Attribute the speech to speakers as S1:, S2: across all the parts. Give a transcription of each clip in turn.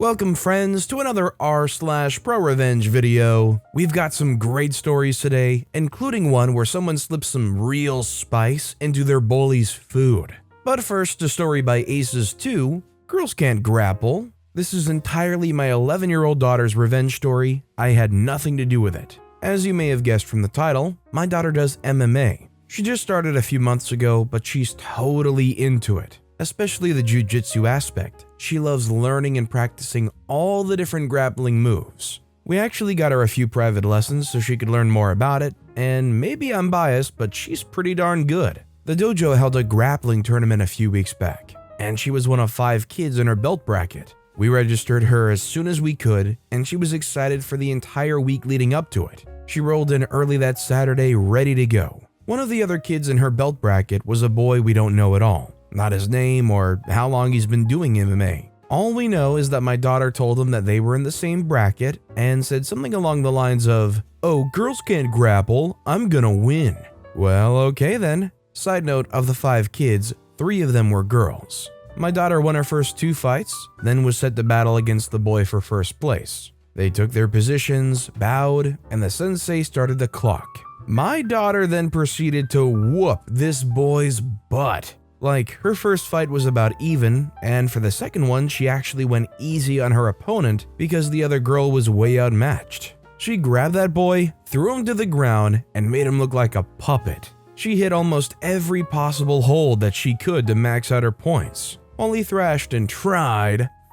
S1: Welcome friends to another r/ProRevenge video. We've got some great stories today, including one where someone slipped some real spice into their bully's food. But first, a story by Aces 2, Girls Can't Grapple. This is entirely my 11-year-old daughter's revenge story. I had nothing to do with it. As you may have guessed from the title, my daughter does MMA. She just started a few months ago, but she's totally into it, especially the jiu-jitsu aspect. She loves learning and practicing all the different grappling moves. We actually got her a few private lessons so she could learn more about it, and maybe I'm biased, but she's pretty darn good. The dojo held a grappling tournament a few weeks back, and she was one of 5 kids in her belt bracket. We registered her as soon as we could, and she was excited for the entire week leading up to it. She rolled in early that Saturday ready to go. One of the other kids in her belt bracket was a boy we don't know at all. Not his name or how long he's been doing MMA. All we know is that my daughter told him that they were in the same bracket and said something along the lines of, "Oh, girls can't grapple, I'm gonna win." Well, okay then. Side note, of the 5 kids, 3 of them were girls. My daughter won her first 2 fights, then was set to battle against the boy for first place. They took their positions, bowed, and the sensei started the clock. My daughter then proceeded to whoop this boy's butt. Like, her first fight was about even, and for the second one, she actually went easy on her opponent because the other girl was way outmatched. She grabbed that boy, threw him to the ground, and made him look like a puppet. She hit almost every possible hold that she could to max out her points, while he thrashed and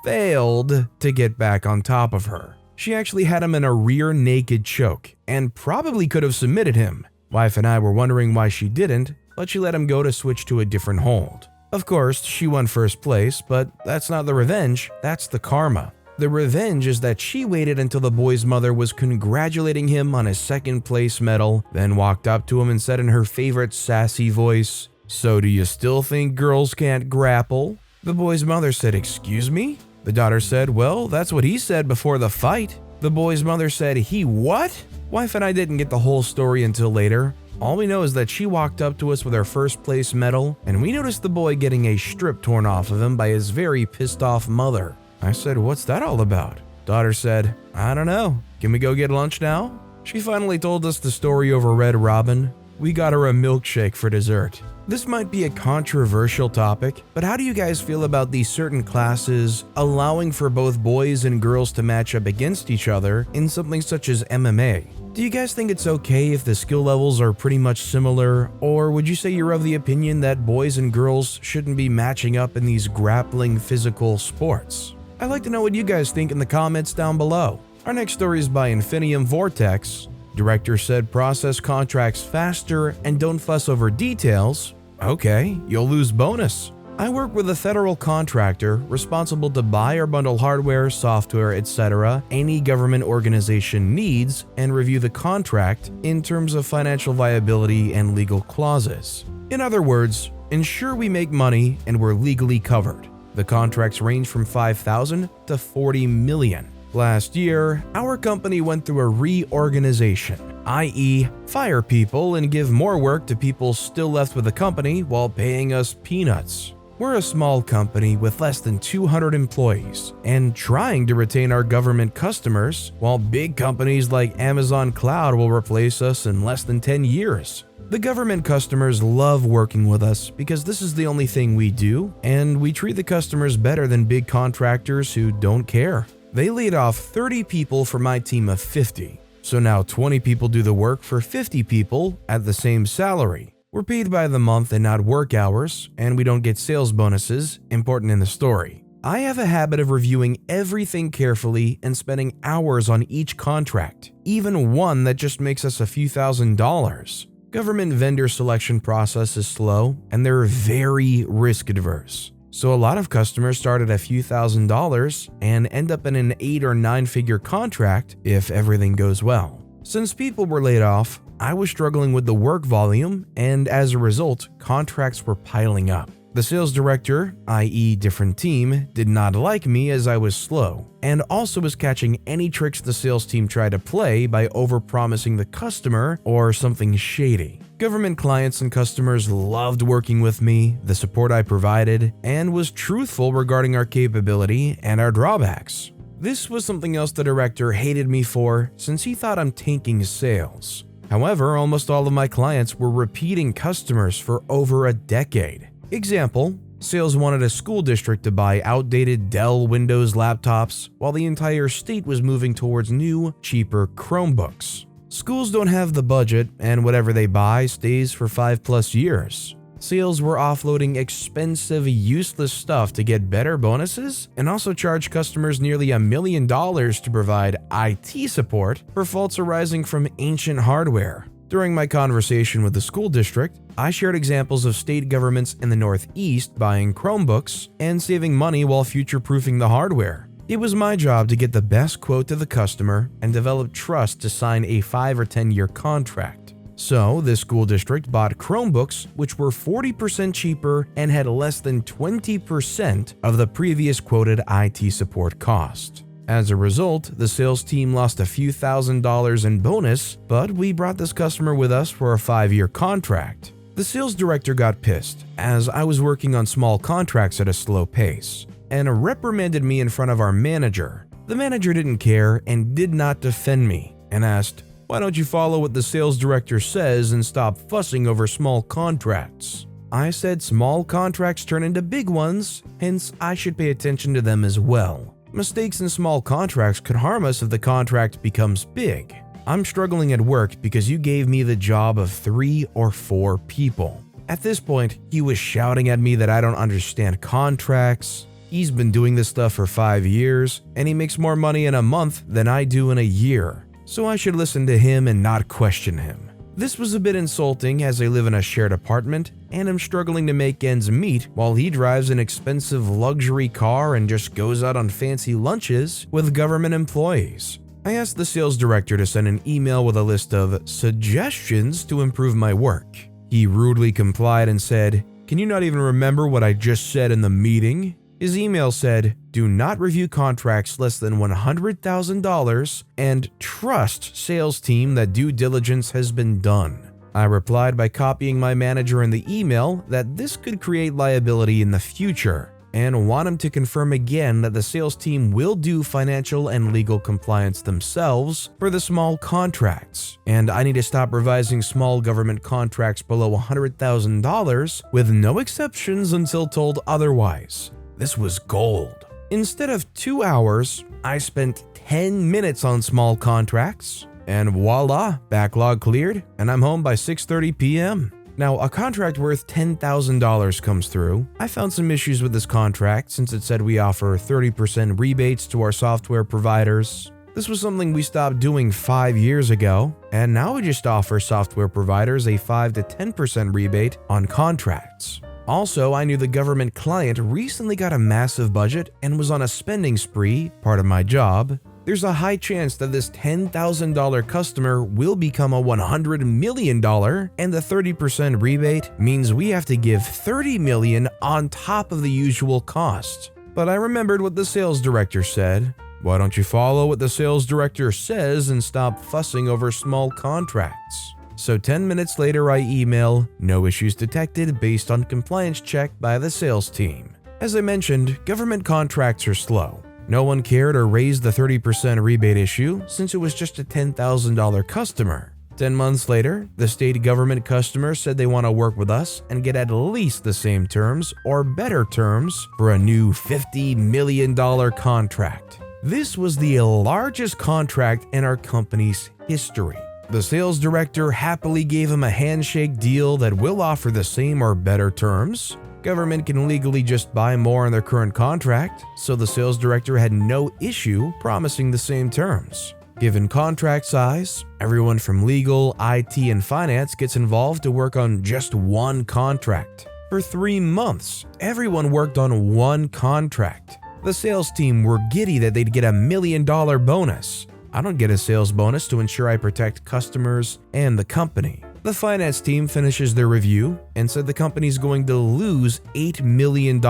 S1: failed to get back on top of her. She actually had him in a rear naked choke, and probably could have submitted him. Wife and I were wondering why she didn't, but she let him go to switch to a different hold. Of course, she won first place, but that's not the revenge, that's the karma. The revenge is that she waited until the boy's mother was congratulating him on his second place medal, then walked up to him and said in her favorite sassy voice, "So do you still think girls can't grapple?" The boy's mother said, "Excuse me?" The daughter said, "Well, that's what he said before the fight." The boy's mother said, "He what?" Wife and I didn't get the whole story until later. All we know is that she walked up to us with her first place medal, and we noticed the boy getting a strip torn off of him by his very pissed off mother. I said, "What's that all about?" Daughter said, "I don't know. Can we go get lunch now?" She finally told us the story over Red Robin. We got her a milkshake for dessert. This might be a controversial topic, but how do you guys feel about these certain classes allowing for both boys and girls to match up against each other in something such as MMA? Do you guys think it's okay if the skill levels are pretty much similar, or would you say you're of the opinion that boys and girls shouldn't be matching up in these grappling physical sports? I'd like to know what you guys think in the comments down below. Our next story is by Infinium Vortex. Director said process contracts faster and don't fuss over details. Okay, you'll lose bonus. I work with a federal contractor responsible to buy or bundle hardware, software, etc. any government organization needs and review the contract in terms of financial viability and legal clauses. In other words, ensure we make money and we're legally covered. The contracts range from $5,000 to $40 million. Last year, our company went through a reorganization, i.e., fire people and give more work to people still left with the company while paying us peanuts. We're a small company with less than 200 employees and trying to retain our government customers, while big companies like Amazon Cloud will replace us in less than 10 years. The government customers love working with us because this is the only thing we do, and we treat the customers better than big contractors who don't care. They laid off 30 people for my team of 50, so now 20 people do the work for 50 people at the same salary. We're paid by the month and not work hours, and we don't get sales bonuses, important in the story. I have a habit of reviewing everything carefully and spending hours on each contract, even one that just makes us a few $1,000s. Government vendor selection process is slow, and they're very risk adverse. So a lot of customers start at a few $1,000s and end up in an 8 or 9 figure contract if everything goes well. Since people were laid off, I was struggling with the work volume, and as a result, contracts were piling up. The sales director, i.e. different team, did not like me as I was slow, and also was catching any tricks the sales team tried to play by overpromising the customer or something shady. Government clients and customers loved working with me, the support I provided, and was truthful regarding our capability and our drawbacks. This was something else the director hated me for since he thought I'm tanking sales. However, almost all of my clients were repeating customers for over a decade. Example, sales wanted a school district to buy outdated Dell Windows laptops while the entire state was moving towards new, cheaper Chromebooks. Schools don't have the budget, and whatever they buy stays for 5+ years. Sales were offloading expensive, useless stuff to get better bonuses and also charge customers nearly $1 million to provide IT support for faults arising from ancient hardware. During my conversation with the school district, I shared examples of state governments in the Northeast buying Chromebooks and saving money while future-proofing the hardware. It was my job to get the best quote to the customer and develop trust to sign a 5 or 10-year contract. So, this school district bought Chromebooks which were 40% cheaper and had less than 20% of the previous quoted IT support cost. As a result, the sales team lost a few $1,000s in bonus, but we brought this customer with us for a 5-year contract. The sales director got pissed, as I was working on small contracts at a slow pace, and reprimanded me in front of our manager. The manager didn't care and did not defend me, and asked, "Why don't you follow what the sales director says and stop fussing over small contracts?" I said small contracts turn into big ones, hence I should pay attention to them as well. Mistakes in small contracts could harm us if the contract becomes big. I'm struggling at work because you gave me the job of 3 or 4 people. At this point, he was shouting at me that I don't understand contracts. He's been doing this stuff for 5 years, and he makes more money in a month than I do in a year. So I should listen to him and not question him. This was a bit insulting as I live in a shared apartment and am struggling to make ends meet while he drives an expensive luxury car and just goes out on fancy lunches with government employees. I asked the sales director to send an email with a list of suggestions to improve my work. He rudely complied and said, "Can you not even remember what I just said in the meeting?" His email said, "Do not review contracts less than $100,000 and trust sales team that due diligence has been done." I replied by copying my manager in the email that this could create liability in the future and want him to confirm again that the sales team will do financial and legal compliance themselves for the small contracts, and I need to stop revising small government contracts below $100,000 with no exceptions until told otherwise. This was gold. Instead of 2 hours, I spent 10 minutes on small contracts, and voila, backlog cleared, and I'm home by 6:30 p.m. Now, a contract worth $10,000 comes through. I found some issues with this contract since it said we offer 30% rebates to our software providers. This was something we stopped doing 5 years ago, and now we just offer software providers a 5 to 10% rebate on contracts. Also, I knew the government client recently got a massive budget and was on a spending spree, part of my job. There's a high chance that this $10,000 customer will become a $100 million, and the 30% rebate means we have to give $30 million on top of the usual cost. But I remembered what the sales director said. Why don't you follow what the sales director says and stop fussing over small contracts? So 10 minutes later I email, "No issues detected based on compliance check by the sales team." As I mentioned, government contracts are slow. No one cared or raised the 30% rebate issue since it was just a $10,000 customer. 10 months later, the state government customer said they want to work with us and get at least the same terms or better terms for a new $50 million contract. This was the largest contract in our company's history. The sales director happily gave him a handshake deal that will offer the same or better terms. Government can legally just buy more in their current contract, so the sales director had no issue promising the same terms. Given contract size, everyone from legal, IT, and finance gets involved to work on just one contract. For 3 months, everyone worked on one contract. The sales team were giddy that they'd get a $1 million bonus. I don't get a sales bonus to ensure I protect customers and the company. The finance team finishes their review and said the company's going to lose $8 million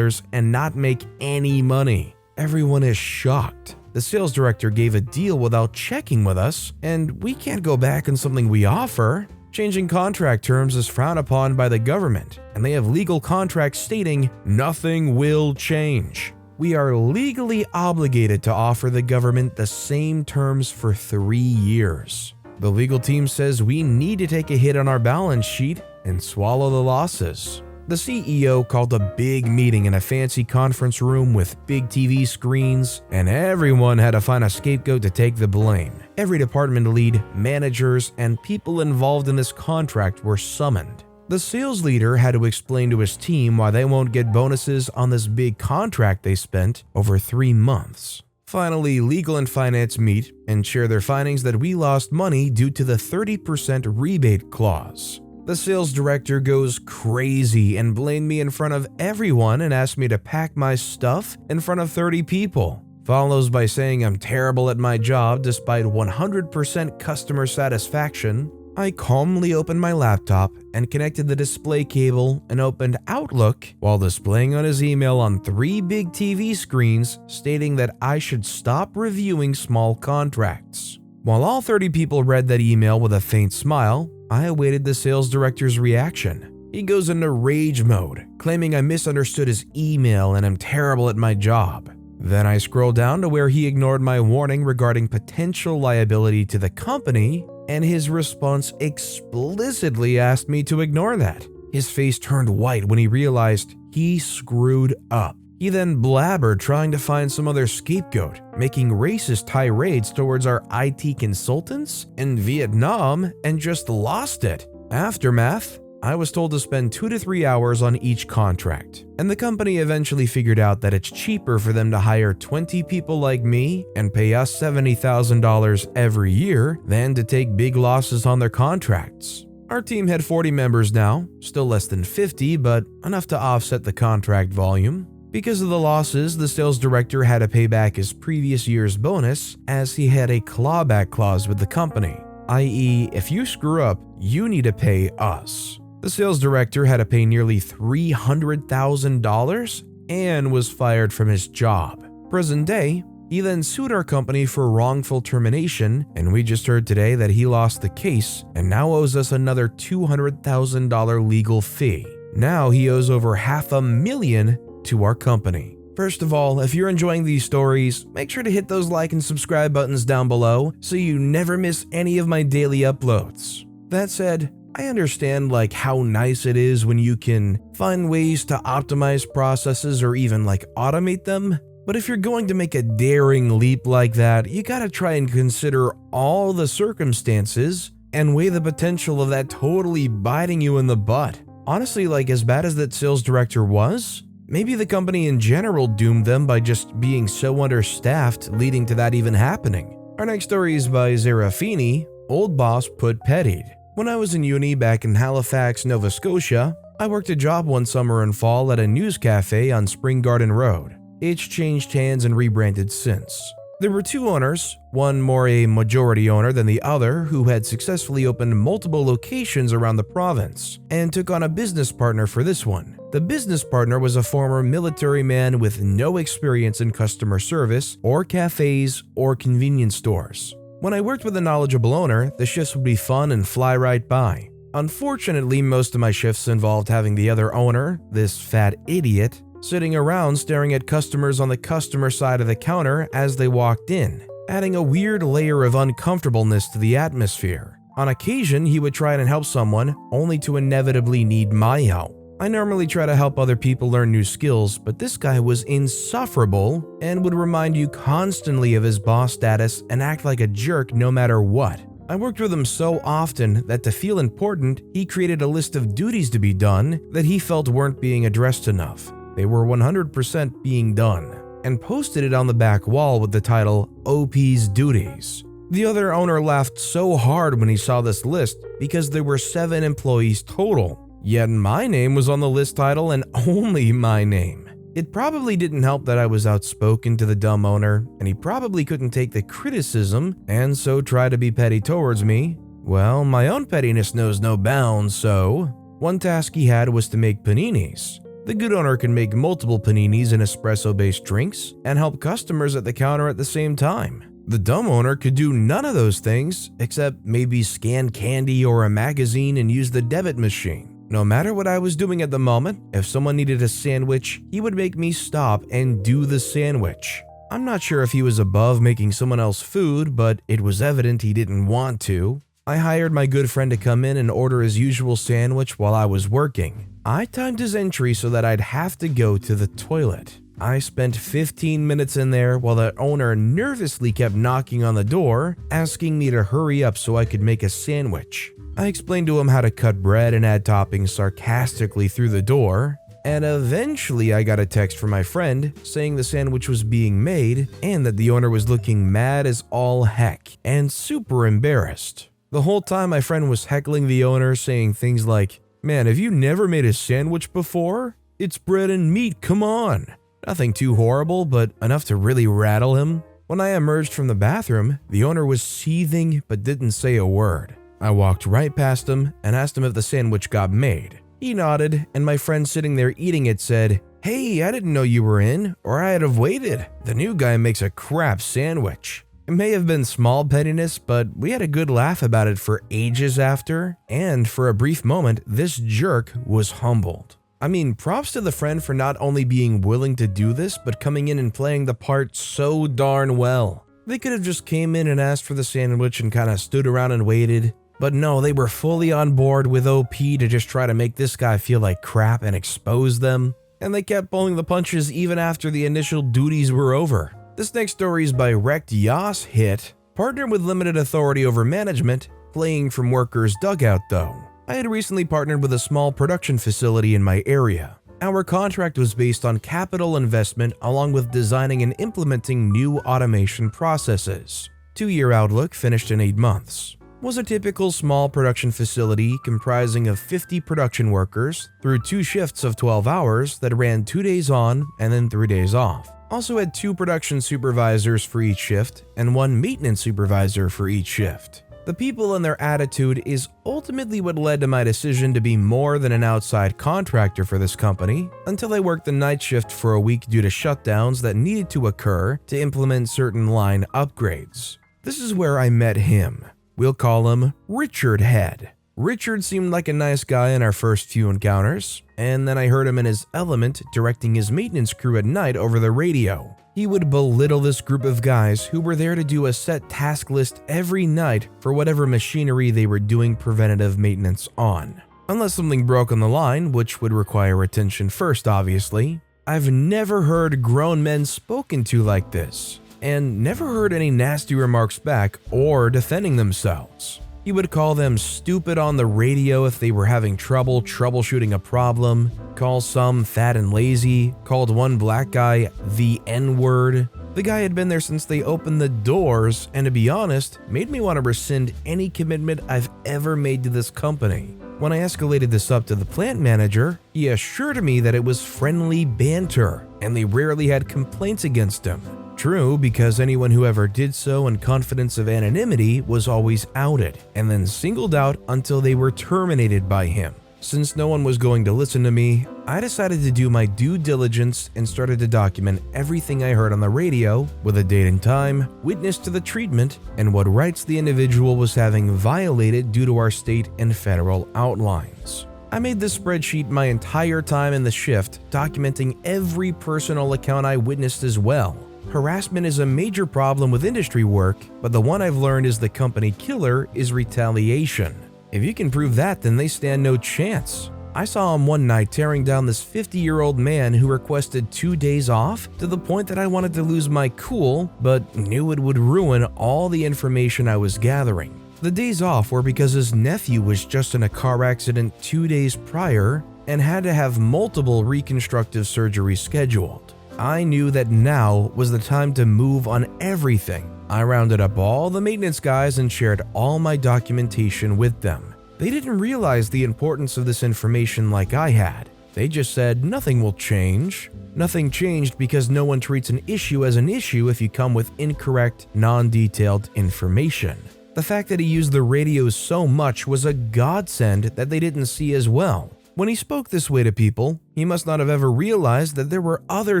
S1: and not make any money. Everyone is shocked. The sales director gave a deal without checking with us, and we can't go back on something we offer. Changing contract terms is frowned upon by the government, and they have legal contracts stating nothing will change. we are legally obligated to offer the government the same terms for 3 years. The legal team says we need to take a hit on our balance sheet and swallow the losses. The CEO called a big meeting in a fancy conference room with big TV screens, and everyone had to find a scapegoat to take the blame. Every department lead, managers, and people involved in this contract were summoned. The sales leader had to explain to his team why they won't get bonuses on this big contract they spent over 3 months. Finally, legal and finance meet and share their findings that we lost money due to the 30% rebate clause. The sales director goes crazy and blamed me in front of everyone and asked me to pack my stuff in front of 30 people. Follows by saying I'm terrible at my job despite 100% customer satisfaction. I calmly opened my laptop and connected the display cable and opened Outlook while displaying on his email on 3 big TV screens stating that I should stop reviewing small contracts. While all 30 people read that email with a faint smile, I awaited the sales director's reaction. He goes into rage mode, claiming I misunderstood his email and am terrible at my job. Then I scroll down to where he ignored my warning regarding potential liability to the company, and his response explicitly asked me to ignore that. His face turned white when he realized he screwed up. He then blabbered trying to find some other scapegoat, making racist tirades towards our IT consultants in Vietnam and just lost it. Aftermath, I was told to spend 2 to 3 hours on each contract, and the company eventually figured out that it's cheaper for them to hire 20 people like me and pay us $70,000 every year than to take big losses on their contracts. Our team had 40 members now, still less than 50, but enough to offset the contract volume. Because of the losses, the sales director had to pay back his previous year's bonus as he had a clawback clause with the company, i.e., if you screw up, you need to pay us. The sales director had to pay nearly $300,000 and was fired from his job. Present day, he then sued our company for wrongful termination, and we just heard today that he lost the case and now owes us another $200,000 legal fee. Now he owes over $500,000 to our company. First of all, if you're enjoying these stories, make sure to hit those like and subscribe buttons down below so you never miss any of my daily uploads. That said, I understand how nice it is when you can find ways to optimize processes or even automate them, but if you're going to make a daring leap like that, you gotta try and consider all the circumstances and weigh the potential of that totally biting you in the butt. Honestly, as bad as that sales director was, maybe the company in general doomed them by just being so understaffed, leading to that even happening. Our next story is by Zarafini, Old Boss Put Pettied. When I was in uni back in Halifax, Nova Scotia, I worked a job one summer and fall at a news cafe on Spring Garden Road. It's changed hands and rebranded since. There were 2 owners, one more a majority owner than the other, who had successfully opened multiple locations around the province and took on a business partner for this one. The business partner was a former military man with no experience in customer service or cafes or convenience stores. When I worked with a knowledgeable owner, the shifts would be fun and fly right by. Unfortunately, most of my shifts involved having the other owner, this fat idiot, sitting around staring at customers on the customer side of the counter as they walked in, adding a weird layer of uncomfortableness to the atmosphere. On occasion, he would try and help someone, only to inevitably need my help. I normally try to help other people learn new skills, but this guy was insufferable and would remind you constantly of his boss status and act like a jerk no matter what. I worked with him so often that to feel important, he created a list of duties to be done that he felt weren't being addressed enough. They were 100% being done, and posted it on the back wall with the title, OP's Duties. The other owner laughed so hard when he saw this list because there were 7 employees total, yet my name was on the list title and only my name. It probably didn't help that I was outspoken to the dumb owner, and he probably couldn't take the criticism and so tried to be petty towards me. Well, my own pettiness knows no bounds, so one task he had was to make paninis. The good owner can make multiple paninis and espresso-based drinks and help customers at the counter at the same time. The dumb owner could do none of those things except maybe scan candy or a magazine and use the debit machine. No matter what I was doing at the moment, if someone needed a sandwich, he would make me stop and do the sandwich. I'm not sure if he was above making someone else food, but it was evident he didn't want to. I hired my good friend to come in and order his usual sandwich while I was working. I timed his entry so that I'd have to go to the toilet. I spent 15 minutes in there while the owner nervously kept knocking on the door, asking me to hurry up so I could make a sandwich. I explained to him how to cut bread and add toppings sarcastically through the door, and eventually I got a text from my friend saying the sandwich was being made and that the owner was looking mad as all heck and super embarrassed. The whole time my friend was heckling the owner, saying things like, "Man, have you never made a sandwich before? It's bread and meat, come on." Nothing too horrible, but enough to really rattle him. When I emerged from the bathroom, the owner was seething but didn't say a word. I walked right past him and asked him if the sandwich got made. He nodded, and my friend sitting there eating it said, "Hey, I didn't know you were in, or I'd have waited. The new guy makes a crap sandwich." It may have been small pettiness, but we had a good laugh about it for ages after, and for a brief moment, this jerk was humbled. I mean, props to the friend for not only being willing to do this, but coming in and playing the part so darn well. They could have just came in and asked for the sandwich and kind of stood around and waited, but no, they were fully on board with OP to just try to make this guy feel like crap and expose them, and they kept pulling the punches even after the initial duties were over. This next story is by Wrecked Yas Hit, partnered with limited authority over management, fleeing from workers' dugout though. I had recently partnered with a small production facility in my area. Our contract was based on capital investment along with designing and implementing new automation processes. 2-year outlook finished in 8 months. Was a typical small production facility comprising of 50 production workers through 2 shifts of 12 hours that ran 2 days on and then 3 days off. Also had 2 production supervisors for each shift and 1 maintenance supervisor for each shift. The people and their attitude is ultimately what led to my decision to be more than an outside contractor for this company until I worked the night shift for a week due to shutdowns that needed to occur to implement certain line upgrades. This is where I met him. We'll call him Richard Head. Richard seemed like a nice guy in our first few encounters, and then I heard him in his element directing his maintenance crew at night over the radio. He would belittle this group of guys who were there to do a set task list every night for whatever machinery they were doing preventative maintenance on. Unless something broke on the line, which would require attention first obviously. I've never heard grown men spoken to like this, and never heard any nasty remarks back or defending themselves. He would call them stupid on the radio if they were having trouble troubleshooting a problem, call some fat and lazy, called one black guy the N-word. The guy had been there since they opened the doors, and to be honest, made me want to rescind any commitment I've ever made to this company. When I escalated this up to the plant manager, he assured me that it was friendly banter, and they rarely had complaints against him. True, because anyone who ever did so in confidence of anonymity was always outed, and then singled out until they were terminated by him. Since no one was going to listen to me, I decided to do my due diligence and started to document everything I heard on the radio with a date and time, witness to the treatment, and what rights the individual was having violated due to our state and federal outlines. I made this spreadsheet my entire time in the shift, documenting every personal account I witnessed as well. Harassment is a major problem with industry work, but the one I've learned is the company killer is retaliation. If you can prove that, then they stand no chance. I saw him one night tearing down this 50-year-old man who requested 2 days off to the point that I wanted to lose my cool, but knew it would ruin all the information I was gathering. The days off were because his nephew was just in a car accident 2 days prior and had to have multiple reconstructive surgeries scheduled. I knew that now was the time to move on everything. I rounded up all the maintenance guys and shared all my documentation with them. They didn't realize the importance of this information like I had. They just said nothing will change. Nothing changed because no one treats an issue as an issue if you come with incorrect, non-detailed information. The fact that he used the radio so much was a godsend that they didn't see as well. When he spoke this way to people, he must not have ever realized that there were other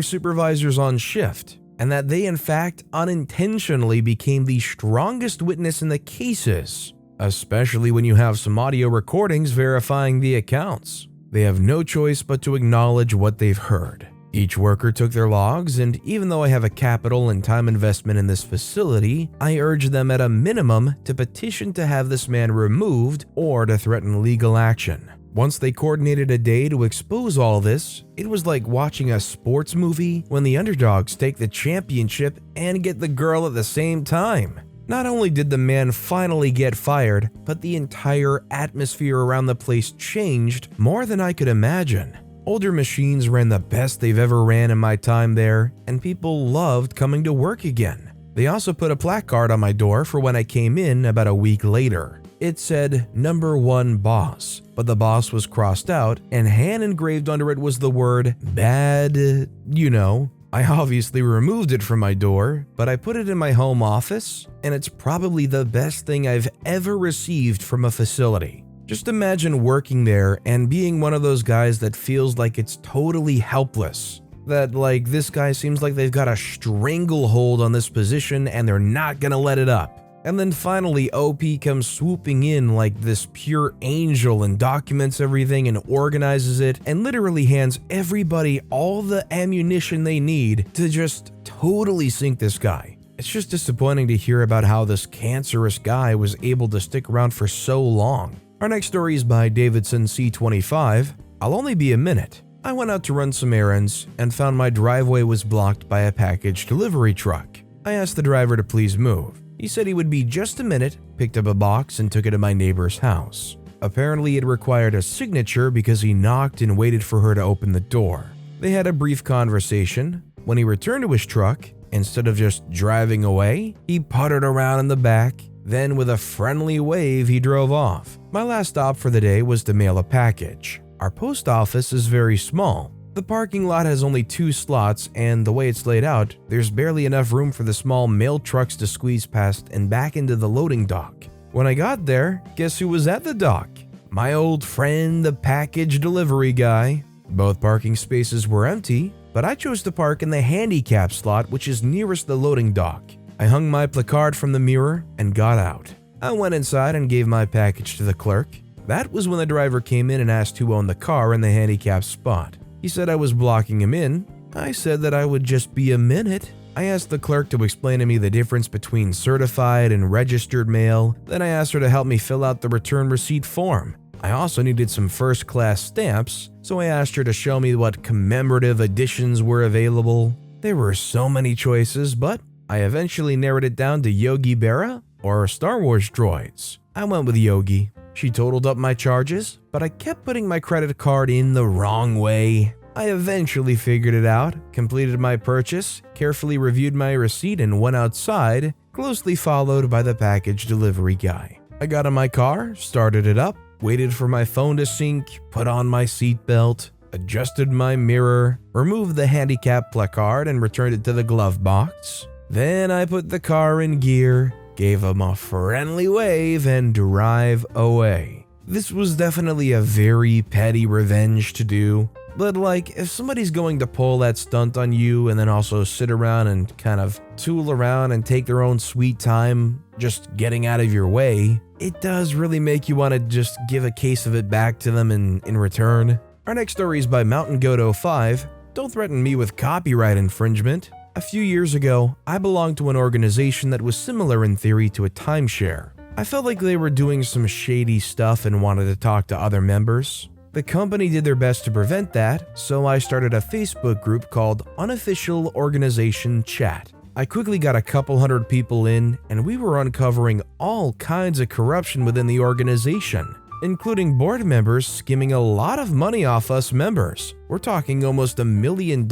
S1: supervisors on shift, and that they in fact unintentionally became the strongest witness in the cases especially when you have some audio recordings verifying the accounts. They have no choice but to acknowledge what they've heard. Each worker took their logs, and even though I have a capital and time investment in this facility, I urge them at a minimum to petition to have this man removed or to threaten legal action. Once they coordinated a day to expose all this, it was like watching a sports movie when the underdogs take the championship and get the girl at the same time. Not only did the man finally get fired, but the entire atmosphere around the place changed more than I could imagine. Older machines ran the best they've ever ran in my time there, and people loved coming to work again. They also put a placard on my door for when I came in about a week later. It said "Number 1 Boss," but the boss was crossed out, and hand engraved under it was the word "bad," you know. I obviously removed it from my door, but I put it in my home office, and it's probably the best thing I've ever received from a facility. Just imagine working there and being one of those guys that feels like it's totally helpless. That like this guy seems like they've got a stranglehold on this position and they're not gonna let it up. And then finally OP comes swooping in like this pure angel and documents everything and organizes it and literally hands everybody all the ammunition they need to just totally sink this guy. It's just disappointing to hear about how this cancerous guy was able to stick around for so long. Our next story is by Davidson C25. I'll only be a minute. I went out to run some errands and found my driveway was blocked by a package delivery truck. I asked the driver to please move. He said he would be just a minute, picked up a box and took it to my neighbor's house. Apparently it required a signature because he knocked and waited for her to open the door. They had a brief conversation. When he returned to his truck, instead of just driving away, he puttered around in the back. Then with a friendly wave, he drove off. My last stop for the day was to mail a package. Our post office is very small. The parking lot has only 2 slots, and the way it's laid out, there's barely enough room for the small mail trucks to squeeze past and back into the loading dock. When I got there, guess who was at the dock? My old friend, the package delivery guy. Both parking spaces were empty, but I chose to park in the handicap slot, which is nearest the loading dock. I hung my placard from the mirror and got out. I went inside and gave my package to the clerk. That was when the driver came in and asked who owned the car in the handicapped spot. He said I was blocking him in. I said that I would just be a minute. I asked the clerk to explain to me the difference between certified and registered mail. Then I asked her to help me fill out the return receipt form. I also needed some first-class stamps, so I asked her to show me what commemorative editions were available. There were so many choices, but I eventually narrowed it down to Yogi Berra or Star Wars droids. I went with Yogi. She totaled up my charges, but I kept putting my credit card in the wrong way. I eventually figured it out, completed my purchase, carefully reviewed my receipt, and went outside, closely followed by the package delivery guy. I got in my car, started it up, waited for my phone to sync, put on my seatbelt, adjusted my mirror, removed the handicap placard, and returned it to the glove box. Then I put the car in gear, gave him a friendly wave, and drive away. This was definitely a very petty revenge to do, but like if somebody's going to pull that stunt on you and then also sit around and kind of tool around and take their own sweet time just getting out of your way, it does really make you want to just give a case of it back to them in return. Our next story is by Mountain Goat 05. Don't threaten me with copyright infringement. A few years ago, I belonged to an organization that was similar in theory to a timeshare. I felt like they were doing some shady stuff and wanted to talk to other members. The company did their best to prevent that, so I started a Facebook group called Unofficial Organization Chat. I quickly got a couple hundred people in, and we were uncovering all kinds of corruption within the organization, including board members skimming a lot of money off us members. We're talking almost $1 million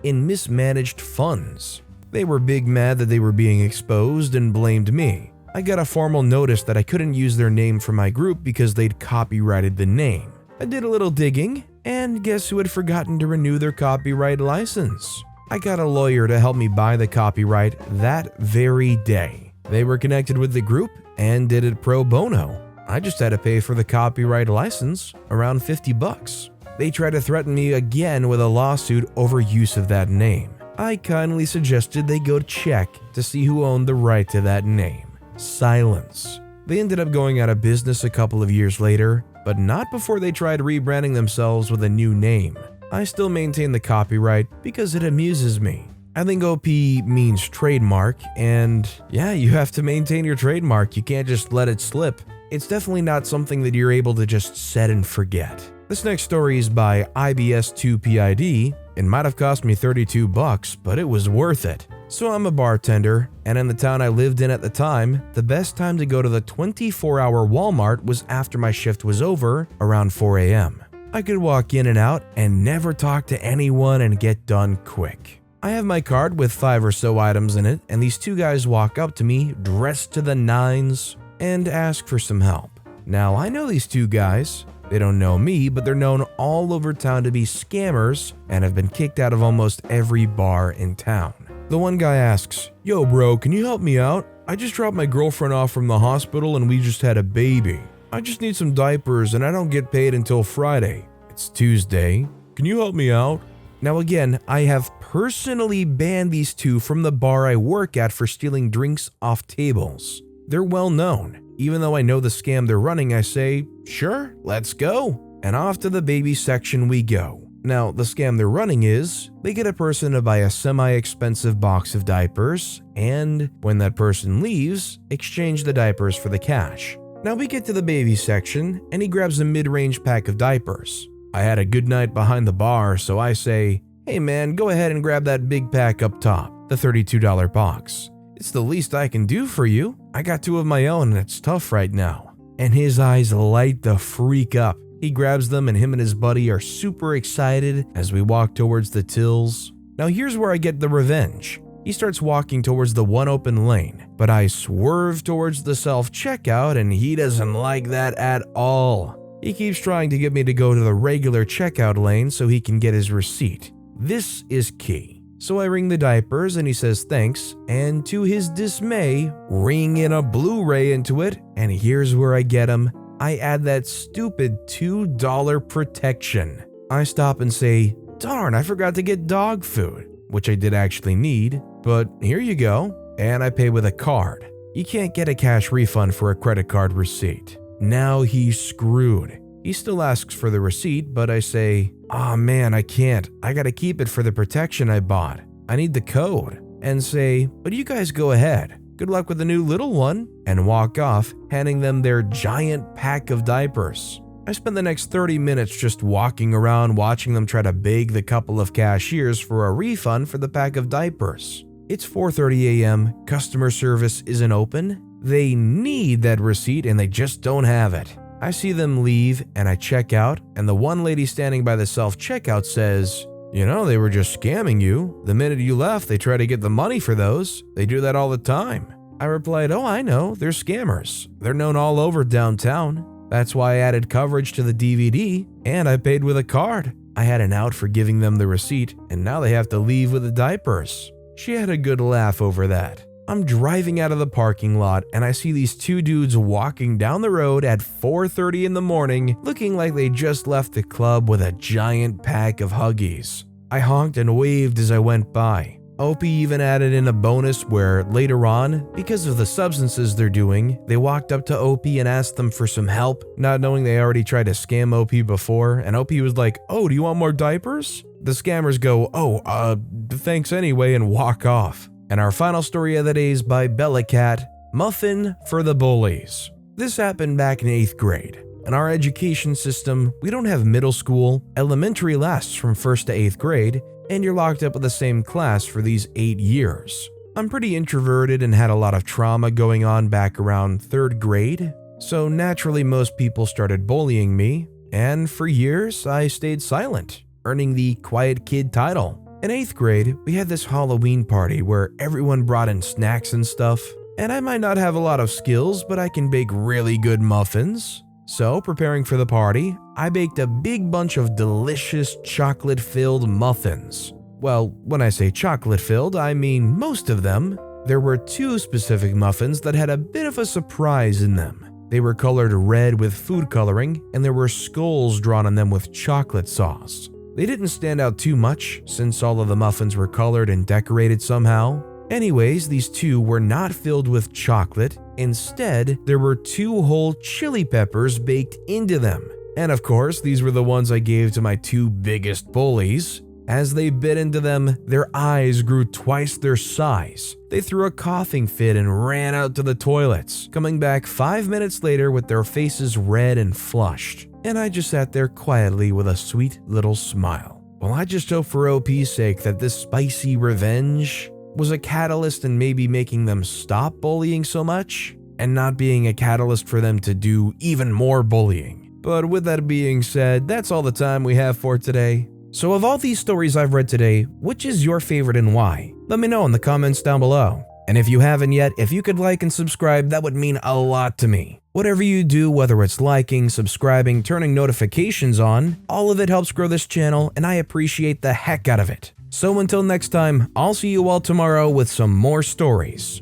S1: in mismanaged funds. They were big mad that they were being exposed and blamed me. I got a formal notice that I couldn't use their name for my group because they'd copyrighted the name. I did a little digging, and guess who had forgotten to renew their copyright license? I got a lawyer to help me buy the copyright that very day. They were connected with the group and did it pro bono. I just had to pay for the copyright license, around $50. They tried to threaten me again with a lawsuit over use of that name. I kindly suggested they go check to see who owned the right to that name. Silence. They ended up going out of business a couple of years later, but not before they tried rebranding themselves with a new name. I still maintain the copyright because it amuses me. I think OP means trademark, and yeah, you have to maintain your trademark. You can't just let it slip. It's definitely not something that you're able to just set and forget. This next story is by IBS2PID. It might have cost me $32, but it was worth it. So I'm a bartender, and in the town I lived in at the time, the best time to go to the 24-hour Walmart was after my shift was over, around 4 a.m. I could walk in and out and never talk to anyone and get done quick. I have my cart with 5 or so items in it, and these two guys walk up to me, dressed to the nines, and ask for some help. Now, I know these two guys. They don't know me, but they're known all over town to be scammers and have been kicked out of almost every bar in town. The one guy asks, "Yo bro, can you help me out? I just dropped my girlfriend off from the hospital and we just had a baby. I just need some diapers and I don't get paid until Friday. It's Tuesday. Can you help me out?" Now again, I have personally banned these two from the bar I work at for stealing drinks off tables. They're well known. Even though I know the scam they're running, I say, "Sure, let's go." And off to the baby section we go. Now, the scam they're running is, they get a person to buy a semi-expensive box of diapers, and when that person leaves, exchange the diapers for the cash. Now we get to the baby section, and he grabs a mid-range pack of diapers. I had a good night behind the bar, so I say, "Hey man, go ahead and grab that big pack up top, the $32 box. It's the least I can do for you. I got 2 of my own and it's tough right now." And his eyes light the freak up. He grabs them and him and his buddy are super excited as we walk towards the tills. Now here's where I get the revenge. He starts walking towards the one open lane, but I swerve towards the self-checkout and he doesn't like that at all. He keeps trying to get me to go to the regular checkout lane so he can get his receipt. This is key. So I ring the diapers and he says thanks, and to his dismay, ring in a Blu-ray into it, and here's where I get him. I add that stupid $2 protection. I stop and say, "Darn, I forgot to get dog food," which I did actually need, but here you go, and I pay with a card. You can't get a cash refund for a credit card receipt. Now he's screwed. He still asks for the receipt, but I say, "Aw man, I can't. I gotta keep it for the protection I bought. I need the code." And say, "But you guys go ahead. Good luck with the new little one," and walk off, handing them their giant pack of diapers. I spend the next 30 minutes just walking around watching them try to beg the couple of cashiers for a refund for the pack of diapers. It's 4:30 a.m., customer service isn't open. They need that receipt and they just don't have it. I see them leave and I check out, and the one lady standing by the self-checkout says, "You know, they were just scamming you. The minute you left, they tried to get the money for those. They do that all the time." I replied, "Oh, I know, they're scammers. They're known all over downtown. That's why I added coverage to the DVD, and I paid with a card. I had an out for giving them the receipt, and now they have to leave with the diapers." She had a good laugh over that. I'm driving out of the parking lot and I see these two dudes walking down the road at 4:30 in the morning, looking like they just left the club with a giant pack of Huggies. I honked and waved as I went by. OP even added in a bonus where later on, because of the substances they're doing, they walked up to OP and asked them for some help, not knowing they already tried to scam OP before, and OP was like, "Oh, do you want more diapers?" The scammers go, "Oh, thanks anyway," and walk off. And our final story of the day is by Bella Cat, Muffin for the Bullies. This happened back in 8th grade. In our education system, we don't have middle school. Elementary lasts from 1st to 8th grade, and you're locked up with the same class for these 8 years. I'm pretty introverted and had a lot of trauma going on back around 3rd grade, so naturally most people started bullying me, and for years I stayed silent, earning the quiet kid title. In 8th grade, we had this Halloween party where everyone brought in snacks and stuff, and I might not have a lot of skills, but I can bake really good muffins. So, preparing for the party, I baked a big bunch of delicious chocolate-filled muffins. Well, when I say chocolate-filled, I mean most of them. There were 2 specific muffins that had a bit of a surprise in them. They were colored red with food coloring, and there were skulls drawn on them with chocolate sauce. They didn't stand out too much since all of the muffins were colored and decorated somehow, Anyways, these two were not filled with chocolate. Instead, there were 2 whole chili peppers baked into them. And of course, these were the ones I gave to my 2 biggest bullies. As they bit into them, their eyes grew twice their size. They threw a coughing fit and ran out to the toilets, coming back 5 minutes later with their faces red and flushed. And I just sat there quietly with a sweet little smile. Well, I just hope for OP's sake that this spicy revenge was a catalyst in maybe making them stop bullying so much, and not being a catalyst for them to do even more bullying. But with that being said, that's all the time we have for today. So of all these stories I've read today, which is your favorite and why? Let me know in the comments down below. And if you haven't yet, if you could like and subscribe, that would mean a lot to me. Whatever you do, whether it's liking, subscribing, turning notifications on, all of it helps grow this channel, and I appreciate the heck out of it. So until next time, I'll see you all tomorrow with some more stories.